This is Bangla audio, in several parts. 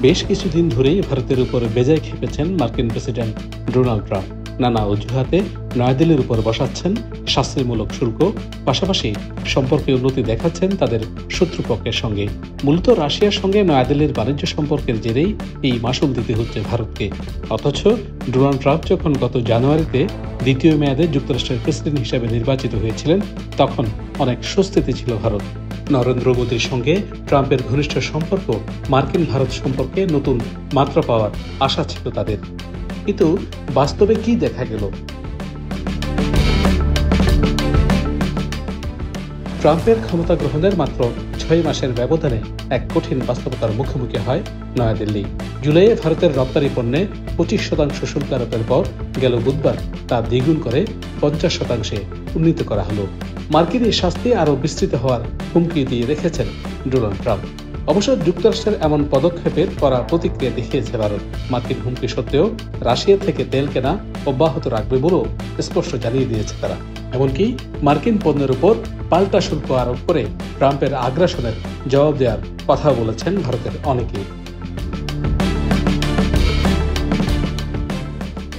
বেশ কিছুদিন ধরেই ভারতের উপর বেজায় খেপেছেন মার্কিন প্রেসিডেন্ট ডোনাল্ড ট্রাম্প। নানা অজুহাতে নয়াদিল্লির উপর বসাচ্ছেন শাস্তিমূলক শুল্ক, পাশাপাশি সম্পর্কে উন্নতি দেখাচ্ছেন তাদের শত্রুপক্ষের সঙ্গে। মূলত রাশিয়ার সঙ্গে নয়াদিল্লির বাণিজ্য সম্পর্কের জেরেই এই মাশুল দিতে হচ্ছে ভারতকে। অথচ ডোনাল্ড ট্রাম্প যখন গত জানুয়ারিতে দ্বিতীয় মেয়াদে যুক্তরাষ্ট্রের প্রেসিডেন্ট হিসেবে নির্বাচিত হয়েছিলেন, তখন অনেক স্বস্তিতে ছিল ভারত। নরেন্দ্র মোদীর সঙ্গে ট্রাম্পের ঘনিষ্ঠ সম্পর্ক মার্কিন ভারত সম্পর্কে নতুন মাত্রা পাওয়ার আশা ছিল তাদের। কিন্তু বাস্তবে কি দেখা গেল? ট্রাম্পের ক্ষমতা গ্রহণের মাত্র 6 মাসের ব্যবধানে এক কঠিন বাস্তবতার মুখোমুখি হয় নয়াদিল্লি। জুলাইয়ে ভারতের রপ্তানি পণ্যে 25% শুল্ক আরোপের পর গেল বুধবার তা দ্বিগুণ করে 50% উন্নীত করা হলো। মার্কিন এই শাস্তি আরও বিস্তৃত হওয়ার হুমকি দিয়ে রেখেছেন ডোনাল্ড ট্রাম্প। অবশ্য যুক্তরাষ্ট্রের এমন পদক্ষেপের কড়া প্রতিক্রিয়া দেখিয়েছে ভারত। মার্কিন হুমকি সত্ত্বেও রাশিয়া থেকে তেল কেনা অব্যাহত রাখবে বলেও স্পষ্ট জানিয়ে দিয়েছে তারা। এমনকি মার্কিন পণ্যের উপর পাল্টা শুল্ক আরোপ করে ট্রাম্পের আগ্রাসনের জবাব দেওয়ার কথা বলেছেন ভারতের অনেকেই।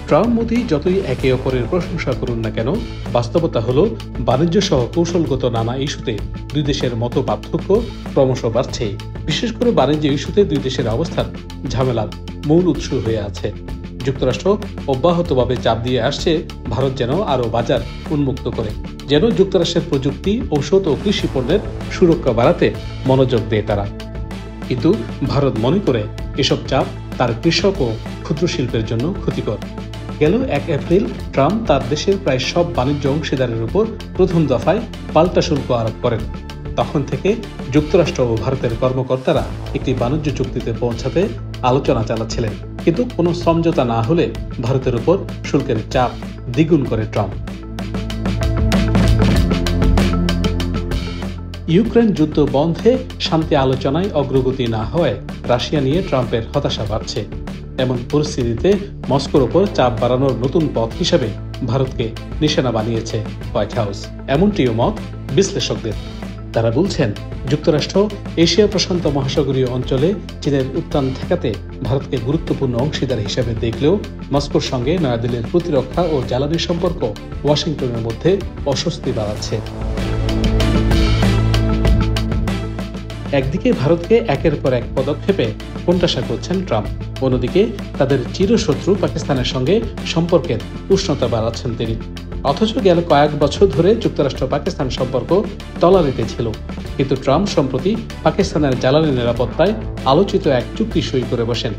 ট্রাম্প মোদি যতই একে অপরের প্রশংসা করুন না কেন, বাস্তবতা হলো বাণিজ্য সহ কৌশলগত নানা ইস্যুতে দুই দেশের মতো পার্থক্য ক্রমশ বাড়ছে। বিশেষ করে বাণিজ্য ইস্যুতে দুই দেশের অবস্থান ঝামেলার মূল উৎস হয়ে আছে। যুক্তরাষ্ট্র অব্যাহতভাবে চাপ দিয়ে আসছে ভারত যেন আরও বাজার উন্মুক্ত করে, যেন যুক্তরাষ্ট্রের প্রযুক্তি, ঔষধ ও কৃষি পণ্যের সুরক্ষা বাড়াতে মনোযোগ দেয় তারা। কিন্তু ভারত মনে করে এসব চাপ তার কৃষক ও ক্ষুদ্র শিল্পের জন্য ক্ষতিকর। গেল 1 এপ্রিল ট্রাম্প তার দেশের প্রায় সব বাণিজ্য অংশীদারের উপর প্রথম দফায় পাল্টা শুল্ক আরোপ করেন। তখন থেকে যুক্তরাষ্ট্র ও ভারতের কর্মকর্তারা একটি বাণিজ্য চুক্তিতে পৌঁছাতে আলোচনা চালাচ্ছিলেন, কিন্তু কোনো সমঝোতা না হলে ভারতের উপর শুল্কের চাপ দ্বিগুণ করে ট্রাম্প। ইউক্রেন যুদ্ধ বন্ধে শান্তি আলোচনায় অগ্রগতি না হওয়ায় রাশিয়া নিয়ে ট্রাম্পের হতাশা বাড়ছে। এমন পরিস্থিতিতে মস্কোর ওপর চাপ বাড়ানোর নতুন পথ হিসেবে ভারতকে নিশানা বানিয়েছে হোয়াইট হাউস। এমনটিও মত বিশ্লেষকদের। তারা বলছেন, যুক্তরাষ্ট্র এশিয়া প্রশান্ত মহাসাগরীয় অঞ্চলে চীনের উত্থান ঠেকাতে ভারতকে গুরুত্বপূর্ণ অংশীদার হিসেবে দেখলেও মস্কোর সঙ্গে নয়াদিল্লির প্রতিরক্ষা ও জ্বালানি সম্পর্ক ওয়াশিংটনের মধ্যে অস্বস্তি বাড়াচ্ছে। একদিকে ভারতকে একের পর এক পদক্ষেপে কোণঠাসা করছেন ট্রাম্প, অন্যদিকে তাদের চিরশত্রু পাকিস্তানের সঙ্গে সম্পর্কের উষ্ণতা বাড়াচ্ছেন তিনি। অথচ গেল কয়েক বছর ধরে যুক্তরাষ্ট্র পাকিস্তান সম্পর্ক তলানিতে ছিল, কিন্তু ট্রাম্প সম্প্রতি পাকিস্তানের জ্বালানি নিরাপত্তায় আলোচিত এক চুক্তি সই করে বসেন,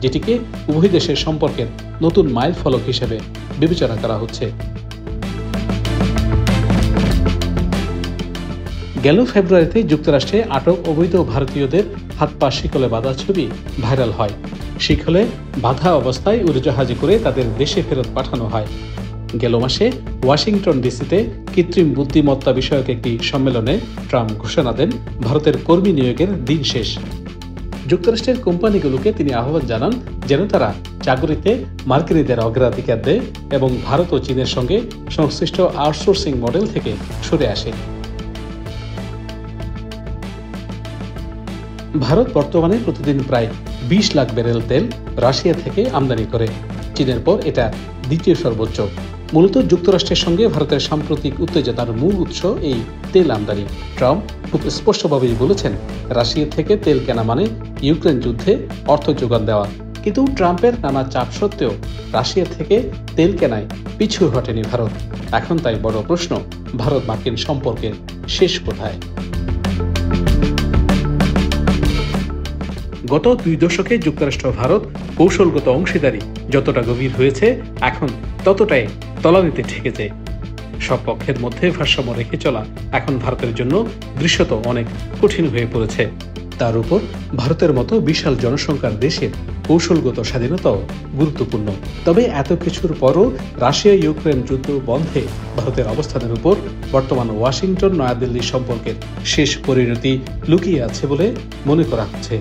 যেটিকে উভয় দেশের সম্পর্কের নতুন মাইল ফলক হিসেবে বিবেচনা করা হচ্ছে। গেল ফেব্রুয়ারিতে যুক্তরাষ্ট্রে আটক অবৈধ ভারতীয়দের হাত পা শিকলে বাঁধা ছবি ভাইরাল হয়। শিকলে বাঁধা অবস্থায় উড়োজাহাজে করে তাদের দেশে ফেরত পাঠানো হয়। গেল মাসে ওয়াশিংটন ডিসিতে কৃত্রিম বুদ্ধিমত্তা বিষয়ক একটি সম্মেলনে ট্রাম্প ঘোষণা দেন ভারতের কর্মী নিয়োগের দিন শেষ। যুক্তরাষ্ট্রের কোম্পানিগুলোকে তিনি আহ্বান জানান যেন তারা চাকরিতে মার্কিনীদের অগ্রাধিকার দেয় এবং ভারত ও চীনের সঙ্গে সংশ্লিষ্ট আউটসোর্সিং মডেল থেকে সরে আসে। ভারত বর্তমানে প্রতিদিন প্রায় 20 লাখ ব্যারেল তেল রাশিয়া থেকে আমদানি করে। চীনের পর এটা দ্বিতীয় সর্বোচ্চ। মূলত যুক্তরাষ্ট্রের সঙ্গে ভারতের সাম্প্রতিক উত্তেজনার মূল উৎস এই তেল আমদানি। ট্রাম্প খুব স্পষ্টভাবেই বলেছেন, রাশিয়া থেকে তেল কেনা মানে ইউক্রেন যুদ্ধে অর্থ যোগান দেওয়া। কিন্তু ট্রাম্পের নানা চাপ সত্ত্বেও রাশিয়া থেকে তেল কেনায় পিছু হটেনি ভারত। এখন তাই বড় প্রশ্ন, ভারত মার্কিন সম্পর্কের শেষ কোথায়? গত 2 দশকে যুক্তরাষ্ট্র ভারত কৌশলগত অংশীদারি যতটা গভীর হয়েছে, এখন ততটাই তলানিতে ঠেকেছে। সব পক্ষের মধ্যে ভারসাম্য রেখে চলা এখন ভারতের জন্য দৃশ্যত অনেক কঠিন হয়ে পড়েছে। তার উপর ভারতের মতো বিশাল জনসংখ্যার দেশের কৌশলগত স্বাধীনতাও গুরুত্বপূর্ণ। তবে এত কিছুর পরও রাশিয়া ইউক্রেন যুদ্ধ বন্ধে ভারতের অবস্থানের উপর বর্তমান ওয়াশিংটন নয়াদিল্লি সম্পর্কের শেষ পরিণতি লুকিয়ে আছে বলে মনে করা হচ্ছে।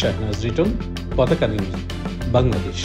শাহনাজ রিটন, পতাকা নিউজ, বাংলাদেশ।